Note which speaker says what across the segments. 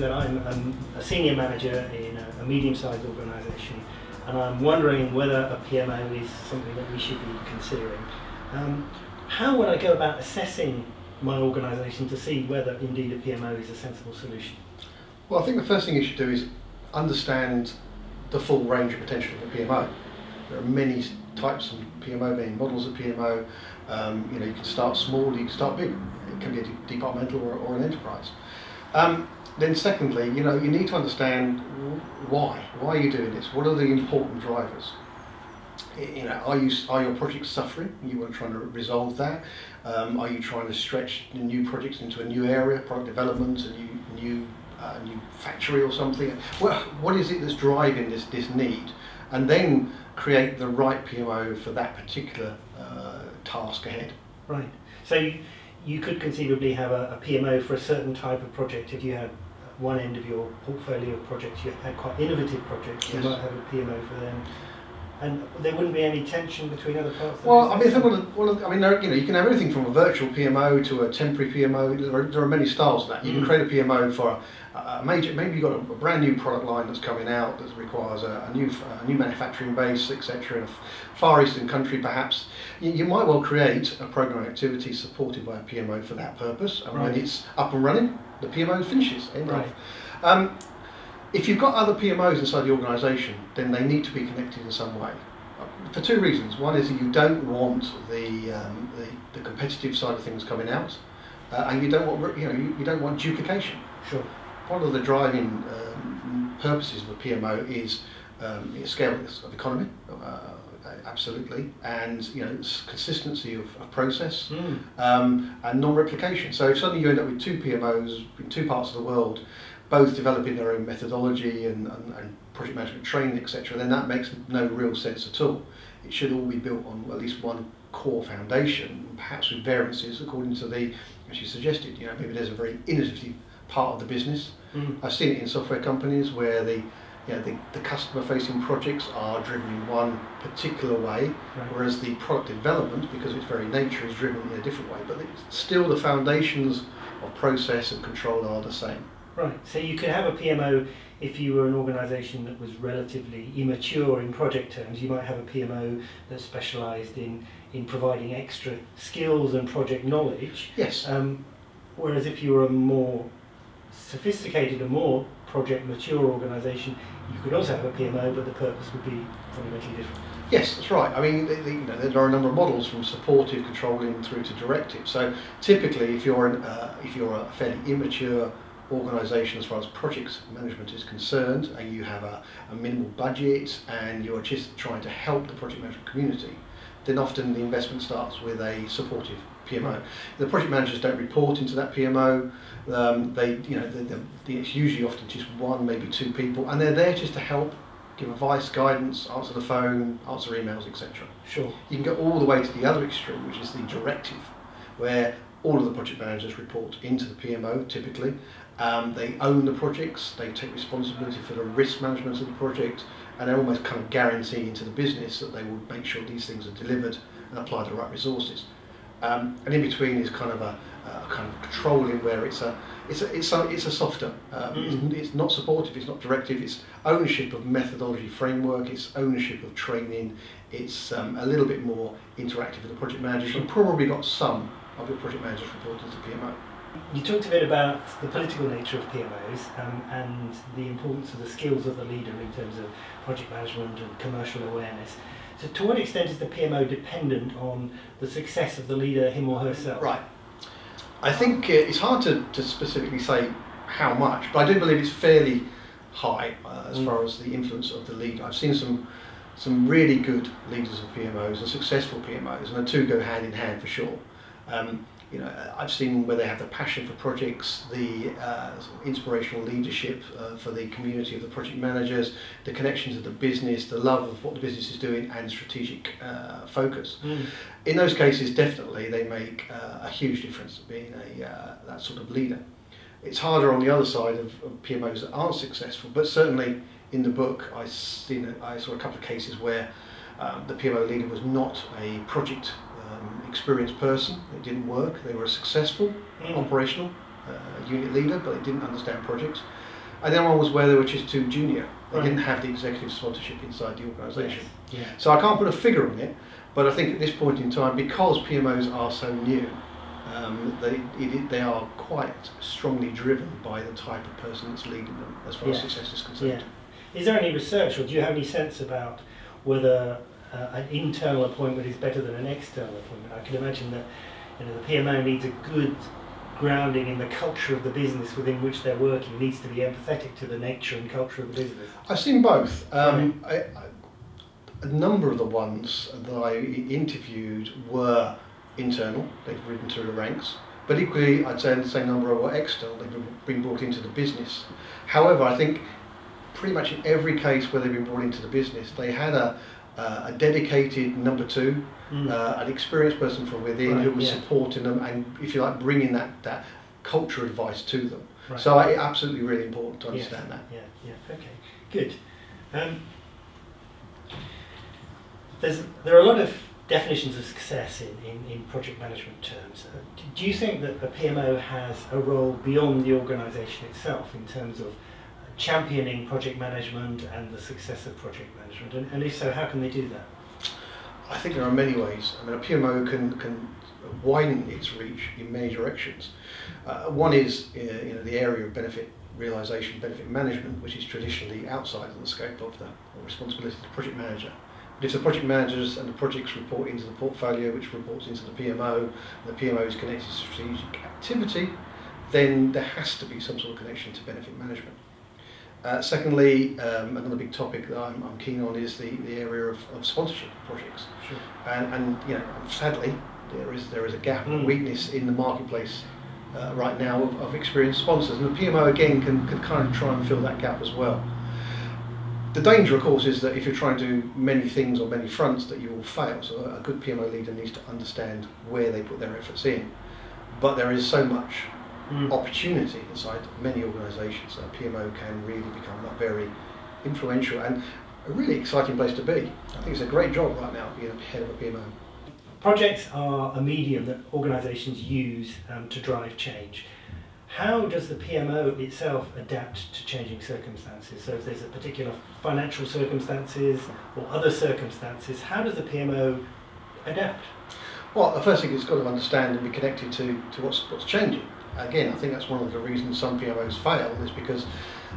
Speaker 1: imagine that I'm a senior manager in a medium-sized organisation, and I'm wondering whether a PMO is something that we should be considering. How would I go about assessing my organisation to see whether indeed a PMO is a sensible solution?
Speaker 2: Well, I think the first thing you should do is understand the full range of potential of a PMO. There are many types of PMO, many models of PMO. You can start small, you can start big. It can be a departmental or an enterprise. Then secondly, you need to understand why. Why are you doing this? What are the important drivers? Are your projects suffering? You want to try to resolve that? Are you trying to stretch new projects into a new area, product development, a new factory or something? What is it that's driving this need? And then create the right PMO for that particular task ahead.
Speaker 1: Right. So you could conceivably have a PMO for a certain type of project. If you had one end of your portfolio of projects, you had quite innovative projects, you might have a PMO for them. And there wouldn't be any tension between other parts of the
Speaker 2: business? You can have everything from a virtual PMO to a temporary PMO. There are many styles of that. You can create a PMO for a major, maybe you've got a brand new product line that's coming out that requires a new manufacturing base, etc. in a Far Eastern country perhaps. You might well create a program activity supported by a PMO for that purpose, and when it's up and running, the PMO finishes. If you've got other PMOs inside the organisation, then they need to be connected in some way. For two reasons. One is that you don't want the competitive side of things coming out, and you don't want duplication.
Speaker 1: Sure.
Speaker 2: One of the driving purposes of a PMO is scale of economy, absolutely, and consistency of process and non-replication. So if suddenly you end up with two PMOs in two parts of the world, both developing their own methodology and project management training, etc., then that makes no real sense at all. It should all be built on at least one core foundation, perhaps with variances according to as you suggested. Maybe there's a very innovative part of the business. I've seen it in software companies where the customer-facing projects are driven in one particular way, whereas the product development, because its very nature, is driven in a different way. But still, the foundations of process and control are the same.
Speaker 1: Right, so you could have a PMO if you were an organisation that was relatively immature in project terms. You might have a PMO that specialised in providing extra skills and project knowledge.
Speaker 2: Yes.
Speaker 1: Whereas if you were a more sophisticated, a more project mature organisation, you could also have a PMO, but the purpose would be fundamentally different.
Speaker 2: Yes, that's right. I mean, there are a number of models from supportive controlling through to directive. So typically, if you're a fairly immature organisation as far as project management is concerned, and you have a minimal budget and you're just trying to help the project management community, then often the investment starts with a supportive PMO. The project managers don't report into that PMO. It's usually often just one, maybe two people, and they're there just to help, give advice, guidance, answer the phone, answer emails, etc.
Speaker 1: Sure.
Speaker 2: You can go all the way to the other extreme, which is the directive, where all of the project managers report into the PMO typically. They own the projects, they take responsibility for the risk management of the project, and they almost kind of guarantee into the business that they will make sure these things are delivered and apply the right resources. And in between is kind of a kind of controlling, where it's a softer. It's not supportive, it's not directive. It's ownership of methodology framework. It's ownership of training. It's a little bit more interactive with the project managers. You've probably got some of your project managers reporting to PMO.
Speaker 1: You talked a bit about the political nature of PMOs and the importance of the skills of the leader in terms of project management and commercial awareness. So to what extent is the PMO dependent on the success of the leader, him or herself?
Speaker 2: Right. I think it's hard to specifically say how much, but I do believe it's fairly high as far as the influence of the leader. I've seen some really good leaders of PMOs and successful PMOs, and the two go hand in hand for sure. I've seen where they have the passion for projects, the inspirational leadership for the community of the project managers, the connection to the business, the love of what the business is doing, and strategic focus. In those cases, definitely they make a huge difference being that sort of leader. It's harder on the other side of PMOs that aren't successful, but certainly in the book I saw a couple of cases where the PMO leader was not a project experienced person. It didn't work. They were a successful operational unit leader, but they didn't understand projects. And the other one was where they were just too junior. They
Speaker 1: Right.
Speaker 2: didn't have the executive sponsorship inside the organisation.
Speaker 1: Yes. Yeah.
Speaker 2: So I can't put a figure on it, but I think at this point in time, because PMOs are so new, they are quite strongly driven by the type of person that's leading them as far as success is concerned.
Speaker 1: Yeah. Is there any research, or do you have any sense about whether an internal appointment is better than an external appointment? I can imagine that the PMO needs a good grounding in the culture of the business within which they're working, needs to be empathetic to the nature and culture of the business.
Speaker 2: I've seen both. A number of the ones that I interviewed were internal, they've ridden through the ranks, but equally I'd say the same number were external, they've been brought into the business. However, I think pretty much in every case where they've been brought into the business, they had a dedicated number two, an experienced person from within who was supporting them and, if you like, bringing that culture advice to them. Right. So it's absolutely really important to understand that.
Speaker 1: Yeah, okay, good. There are a lot of definitions of success in project management terms. Do you think that a PMO has a role beyond the organisation itself in terms of championing project management and the success of project management? And if so, how can they do that?
Speaker 2: I think there are many ways. I mean, a PMO can widen its reach in many directions. One is the area of benefit realisation, benefit management, which is traditionally outside of the scope of the responsibility of the project manager. But if the project managers and the projects report into the portfolio, which reports into the PMO, and the PMO is connected to strategic activity, then there has to be some sort of connection to benefit management. Secondly, another big topic that I'm keen on is the area of sponsorship projects.
Speaker 1: Sure.
Speaker 2: And sadly, there is a gap, a weakness in the marketplace right now of experienced sponsors, and the PMO again can kind of try and fill that gap as well. The danger, of course, is that if you're trying to do many things on many fronts, that you will fail. So a good PMO leader needs to understand where they put their efforts in. But there is so much opportunity inside many organisations that a PMO can really become a very influential and a really exciting place to be. I think it's a great job right now being head of a PMO.
Speaker 1: Projects are a medium that organisations use to drive change. How does the PMO itself adapt to changing circumstances? So if there's a particular financial circumstances or other circumstances, how does the PMO adapt?
Speaker 2: Well, the first thing it's got to understand and be connected to what's changing. Again, I think that's one of the reasons some PMOs fail, is because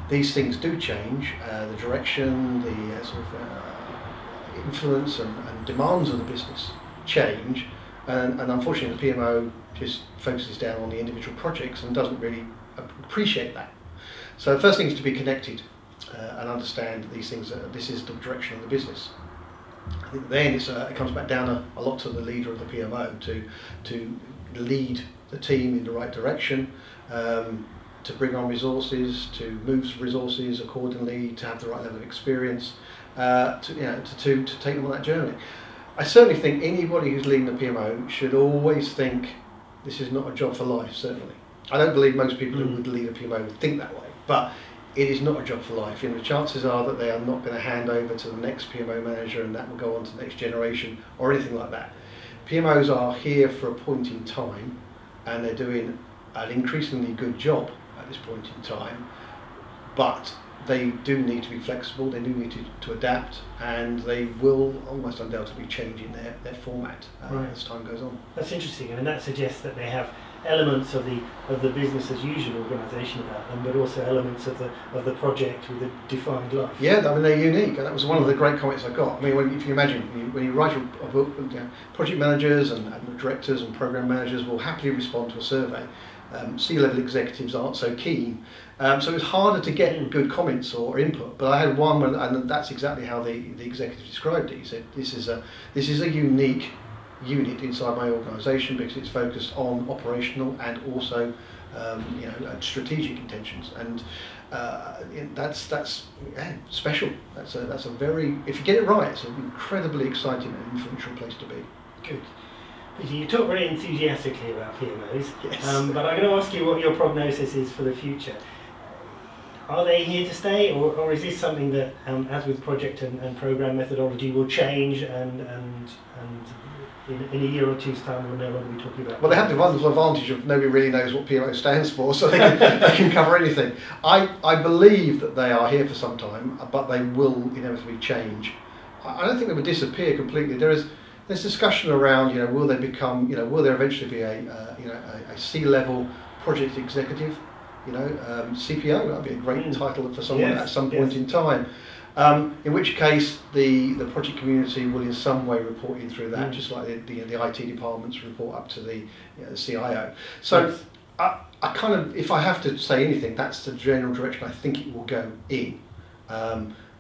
Speaker 2: these things do change. The direction, the sort of influence and demands of the business change, and unfortunately the PMO just focuses down on the individual projects and doesn't really appreciate that. So the first thing is to be connected and understand these things. This is the direction of the business. I think then it comes back down a lot to the leader of the PMO to lead the team in the right direction, to bring on resources, to move resources accordingly, to have the right level of experience, to take them on that journey. I certainly think anybody who's leading the PMO should always think this is not a job for life, certainly. I don't believe most people who would lead a PMO would think that way, but it is not a job for life. The chances are that they are not going to hand over to the next PMO manager and that will go on to the next generation or anything like that. PMOs are here for a point in time, and they're doing an increasingly good job at this point in time, but they do need to be flexible, they do need to adapt, and they will almost undoubtedly change in their format as time goes on.
Speaker 1: That's interesting, and that suggests that they have elements of the business as usual organisation about them, but also elements of the project with a defined life.
Speaker 2: Yeah, I mean, they're unique, and that was one of the great comments I got. I mean, if you imagine, when you write a book, project managers and directors and program managers will happily respond to a survey. C-level executives aren't so keen, so it's harder to get good comments or input. But I had one, and that's exactly how the executive described it. He said, "This is a unique unit inside my organisation because it's focused on operational and also strategic intentions, and that's special. That's a very, if you get it right, it's an incredibly exciting and influential place to be."
Speaker 1: Good. Peter, you talk very enthusiastically about PMOs,
Speaker 2: yes.
Speaker 1: But I'm going to ask you what your prognosis is for the future. are they here to stay, or is this something that, as with project and program methodology, will change and in a year or two's time we'll no longer be talking about?
Speaker 2: Well, they have the wonderful advantage of nobody really knows what PMO stands for, so they can cover anything. I believe that they are here for some time, but they will inevitably change. I don't think they would disappear completely. There's discussion around, will they become, will there eventually be a C-level project executive, CPO? That'd be a great title for someone at some point in time. In which case the project community will in some way report in through that, just like the IT departments report up to the CIO. So I kind of, if I have to say anything, that's the general direction I think it will go in.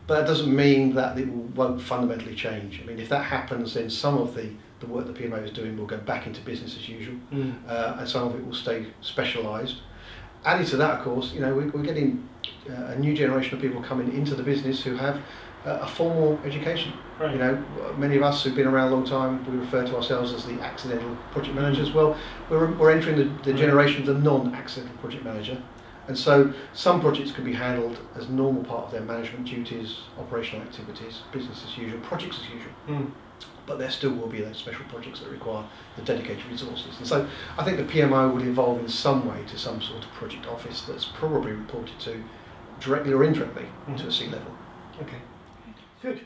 Speaker 2: But that doesn't mean that it won't fundamentally change. I mean, if that happens, then some of the work the PMO is doing will go back into business as usual, and some of it will stay specialised. Added to that, of course, we're getting a new generation of people coming into the business who have a formal education. Right. Many of us who've been around a long time, we refer to ourselves as the accidental project managers. Well, we're entering the generation of the non-accidental project manager. And so some projects can be handled as normal part of their management duties, operational activities, business as usual, projects as usual. But there still will be those special projects that require the dedicated resources. And so I think the PMO will evolve in some way to some sort of project office that's probably reported to directly or indirectly to a C-level.
Speaker 1: Okay, good.